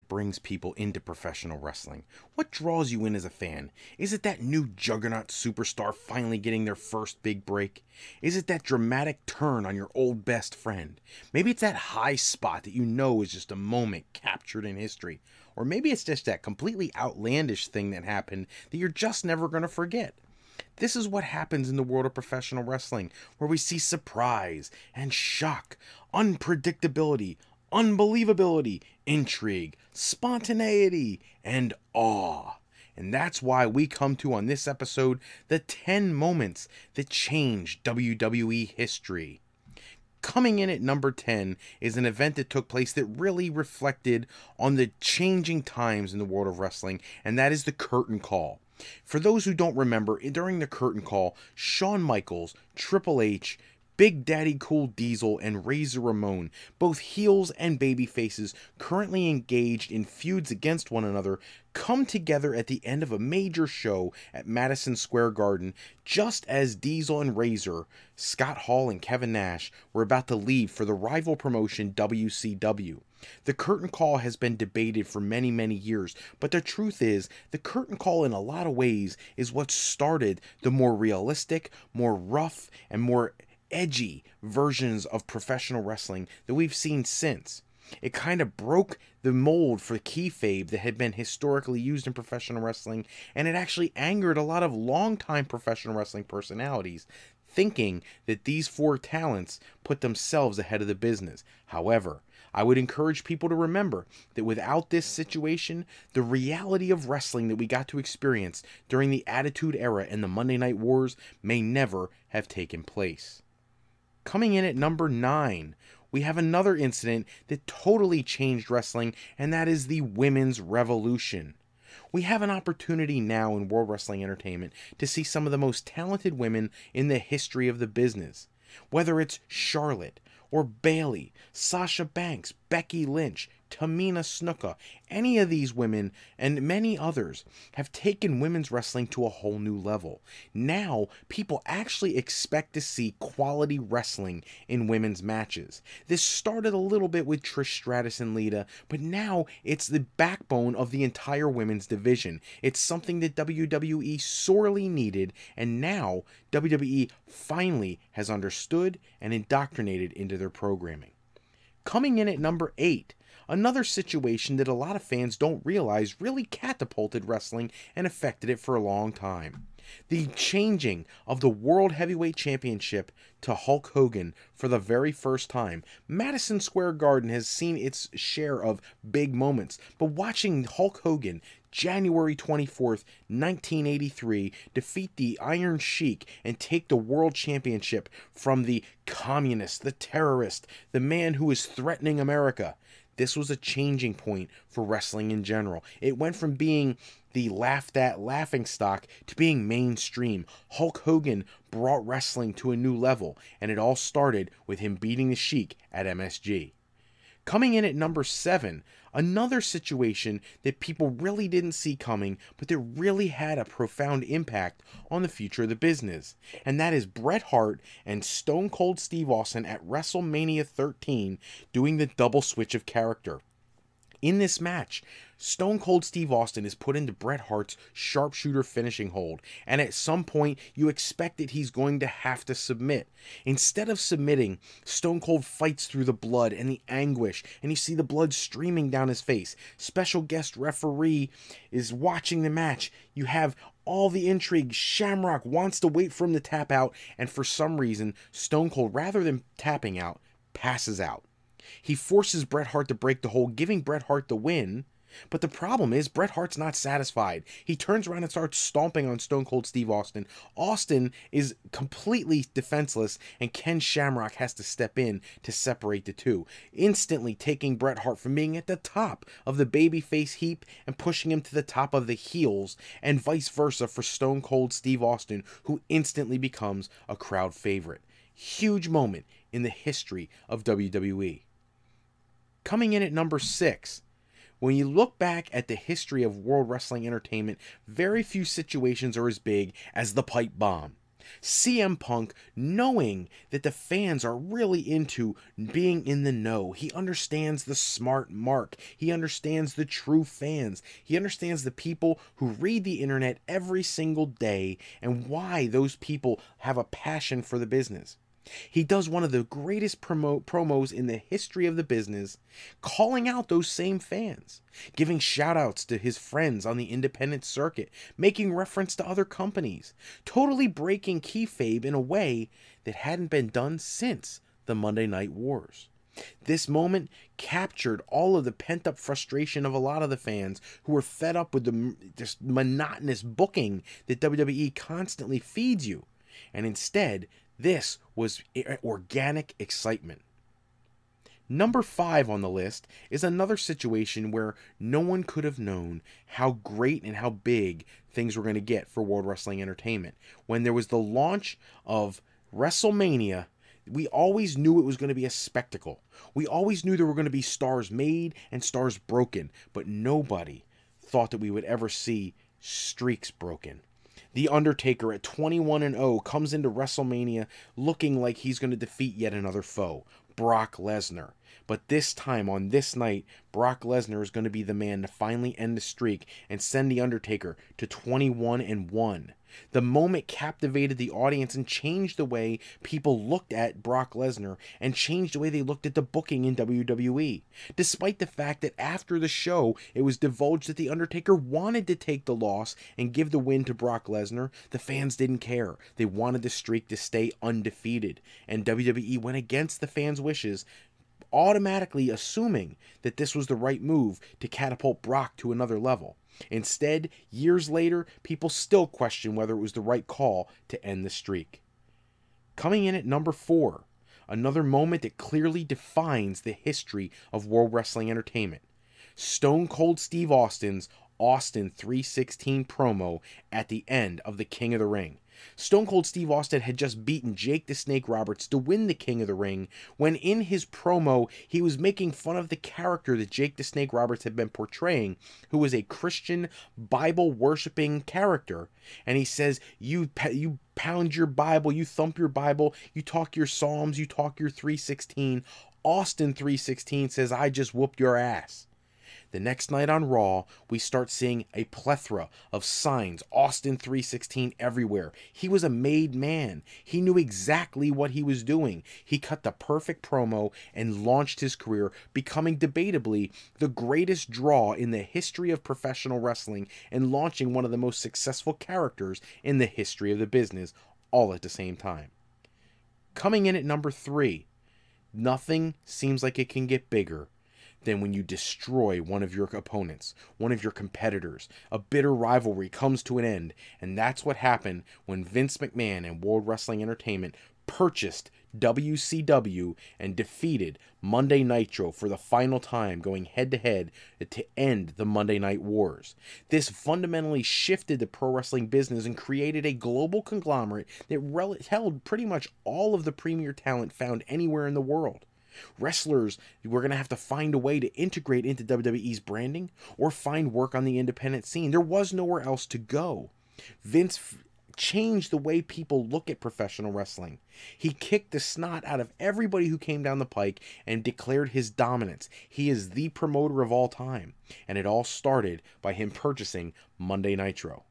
brings people into professional wrestling? What draws you in as a fan? Is it that new juggernaut superstar finally getting their first big break? Is it that dramatic turn on your old best friend? Maybe it's that high spot that you know is just a moment captured in history. Or maybe it's just that completely outlandish thing that happened that you're just never going to forget. This is what happens in the world of professional wrestling, where we see surprise and shock, unpredictability, unbelievability, intrigue, spontaneity, and awe. And that's why we come to, on this episode, the 10 moments that changed WWE history. Coming in at number 10 is an event that took place that really reflected on the changing times in the world of wrestling, and that is the curtain call. For those who don't remember, during the curtain call, Shawn Michaels, Triple H, Big Daddy Cool Diesel, and Razor Ramon, both heels and baby faces currently engaged in feuds against one another, come together at the end of a major show at Madison Square Garden, just as Diesel and Razor, Scott Hall and Kevin Nash, were about to leave for the rival promotion WCW. The curtain call has been debated for many, many years, but the truth is, the curtain call in a lot of ways is what started the more realistic, more rough, and more edgy versions of professional wrestling that we've seen since. It kind of broke the mold for kayfabe that had been historically used in professional wrestling, and it actually angered a lot of longtime professional wrestling personalities, thinking that these four talents put themselves ahead of the business. However, I would encourage people to remember that without this situation, the reality of wrestling that we got to experience during the Attitude Era and the Monday Night Wars may never have taken place. Coming in at number 9, we have another incident that totally changed wrestling, and that is the Women's Revolution. We have an opportunity now in World Wrestling Entertainment to see some of the most talented women in the history of the business. Whether it's Charlotte, or Bayley, Sasha Banks, Becky Lynch, Tamina Snuka, any of these women and many others have taken women's wrestling to a whole new level. Now, people actually expect to see quality wrestling in women's matches. This started a little bit with Trish Stratus and Lita, but now it's the backbone of the entire women's division. It's something that WWE sorely needed, and now WWE finally has understood and indoctrinated into their programming. Coming in at number 8, another situation that a lot of fans don't realize really catapulted wrestling and affected it for a long time. The changing of the World Heavyweight Championship to Hulk Hogan for the very first time. Madison Square Garden has seen its share of big moments, but watching Hulk Hogan, January 24th, 1983, defeat the Iron Sheik and take the World Championship from the communist, the terrorist, the man who is threatening America. This was a changing point for wrestling in general. It went from being the laughed at laughingstock to being mainstream. Hulk Hogan brought wrestling to a new level, and it all started with him beating the Sheik at MSG. Coming in at number 7, another situation that people really didn't see coming, but that really had a profound impact on the future of the business. And that is Bret Hart and Stone Cold Steve Austin at WrestleMania 13 doing the double switch of character. In this match, Stone Cold Steve Austin is put into Bret Hart's sharpshooter finishing hold, and at some point you expect that he's going to have to submit. Instead of submitting, Stone Cold fights through the blood and the anguish, and you see the blood streaming down his face. Special guest referee is watching the match. You have all the intrigue. Shamrock wants to wait for him to tap out, and for some reason, Stone Cold, rather than tapping out, passes out. He forces Bret Hart to break the hold, giving Bret Hart the win. But the problem is, Bret Hart's not satisfied. He turns around and starts stomping on Stone Cold Steve Austin. Austin is completely defenseless, and Ken Shamrock has to step in to separate the two, instantly taking Bret Hart from being at the top of the babyface heap and pushing him to the top of the heels, and vice versa for Stone Cold Steve Austin, who instantly becomes a crowd favorite. Huge moment in the history of WWE. Coming in at number 6, when you look back at the history of World Wrestling Entertainment, very few situations are as big as the pipe bomb. CM Punk, knowing that the fans are really into being in the know, he understands the smart mark, he understands the true fans, he understands the people who read the internet every single day and why those people have a passion for the business. He does one of the greatest promos in the history of the business, calling out those same fans, giving shout-outs to his friends on the independent circuit, making reference to other companies, totally breaking kayfabe in a way that hadn't been done since the Monday Night Wars. This moment captured all of the pent-up frustration of a lot of the fans who were fed up with the just monotonous booking that WWE constantly feeds you, and instead, this was organic excitement. Number 5 on the list is another situation where no one could have known how great and how big things were going to get for World Wrestling Entertainment. When there was the launch of WrestleMania, we always knew it was going to be a spectacle. We always knew there were going to be stars made and stars broken, but nobody thought that we would ever see streaks broken. The Undertaker at 21-0 comes into WrestleMania looking like he's going to defeat yet another foe, Brock Lesnar. But this time, on this night, Brock Lesnar is going to be the man to finally end the streak and send The Undertaker to 21-1. The moment captivated the audience and changed the way people looked at Brock Lesnar and changed the way they looked at the booking in WWE. Despite the fact that after the show, it was divulged that The Undertaker wanted to take the loss and give the win to Brock Lesnar, the fans didn't care. They wanted the streak to stay undefeated, and WWE went against the fans' wishes, automatically assuming that this was the right move to catapult Brock to another level. Instead, years later, people still question whether it was the right call to end the streak. Coming in at number 4, another moment that clearly defines the history of World Wrestling Entertainment. Stone Cold Steve Austin's Austin 3:16 promo at the end of the King of the Ring. Stone Cold Steve Austin had just beaten Jake the Snake Roberts to win the King of the Ring, when in his promo he was making fun of the character that Jake the Snake Roberts had been portraying, who was a Christian Bible-worshipping character. And he says, you pound your Bible, you thump your Bible, you talk your Psalms, you talk your 3:16. Austin 3:16 says, I just whooped your ass. The next night on Raw, we start seeing a plethora of signs, Austin 3:16 everywhere. He was a made man. He knew exactly what he was doing. He cut the perfect promo and launched his career, becoming debatably the greatest draw in the history of professional wrestling and launching one of the most successful characters in the history of the business, all at the same time. Coming in at number 3, nothing seems like it can get bigger than when you destroy one of your opponents, one of your competitors. A bitter rivalry comes to an end, and that's what happened when Vince McMahon and World Wrestling Entertainment purchased WCW and defeated Monday Nitro for the final time, going head-to-head to end the Monday Night Wars. This fundamentally shifted the pro wrestling business and created a global conglomerate that held pretty much all of the premier talent found anywhere in the world. Wrestlers were going to have to find a way to integrate into WWE's branding or find work on the independent scene. There was nowhere else to go. Vince changed the way people look at professional wrestling. He kicked the snot out of everybody who came down the pike and declared his dominance. He is the promoter of all time, and it all started by him purchasing Monday Nitro.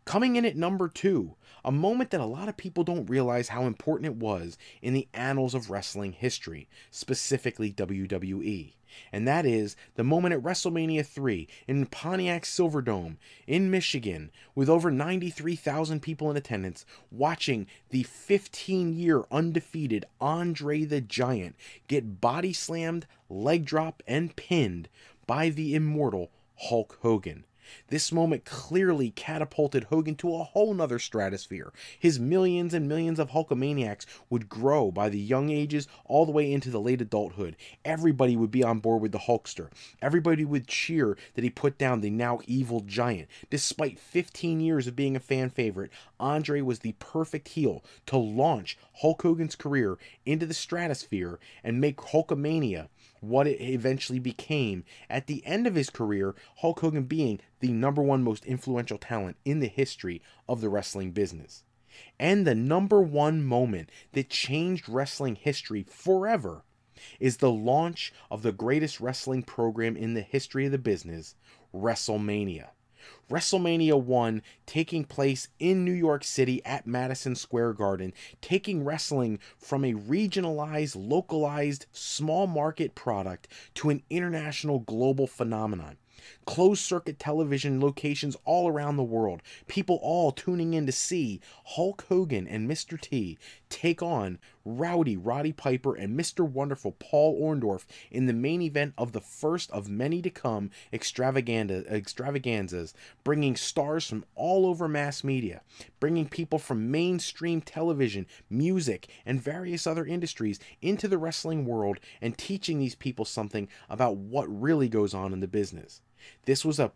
Coming in at number 2, a moment that a lot of people don't realize how important it was in the annals of wrestling history, specifically WWE. And that is the moment at WrestleMania 3 in Pontiac Silverdome in Michigan, with over 93,000 people in attendance, watching the 15-year undefeated Andre the Giant get body slammed, leg dropped, and pinned by the immortal Hulk Hogan. This moment clearly catapulted Hogan to a whole nother stratosphere. His millions and millions of Hulkamaniacs would grow by the young ages all the way into the late adulthood. Everybody would be on board with the Hulkster. Everybody would cheer that he put down the now evil giant. Despite 15 years of being a fan favorite, Andre was the perfect heel to launch Hulk Hogan's career into the stratosphere and make Hulkamania what it eventually became. At the end of his career, Hulk Hogan being the #1 most influential talent in the history of the wrestling business. And the #1 moment that changed wrestling history forever is the launch of the greatest wrestling program in the history of the business, WrestleMania. WrestleMania 1 taking place in New York City at Madison Square Garden, taking wrestling from a regionalized, localized, small market product to an international global phenomenon. Closed circuit television locations all around the world, people all tuning in to see Hulk Hogan and Mr. T take on Rowdy Roddy Piper and Mr. Wonderful Paul Orndorff in the main event of the first of many to come extravaganzas, bringing stars from all over mass media, bringing people from mainstream television, music, and various other industries into the wrestling world and teaching these people something about what really goes on in the business. This was a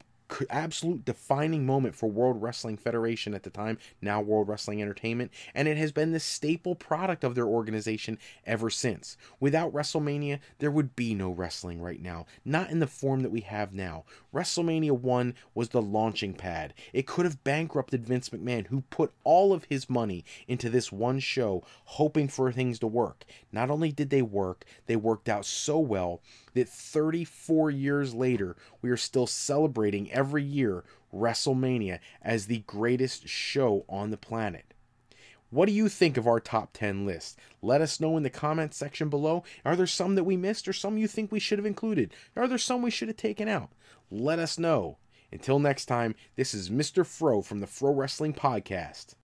absolute defining moment for World Wrestling Federation at the time, now World Wrestling Entertainment, and it has been the staple product of their organization ever since. Without WrestleMania, there would be no wrestling right now, not in the form that we have now. WrestleMania 1 was the launching pad. It could have bankrupted Vince McMahon, who put all of his money into this one show, hoping for things to work. Not only did they work, they worked out so well that 34 years later, we are still celebrating every year WrestleMania as the greatest show on the planet. What do you think of our top 10 list? Let us know in the comments section below. Are there some that we missed or some you think we should have included? Are there some we should have taken out? Let us know. Until next time, this is Mr. Fro from the Fro Wrestling Podcast.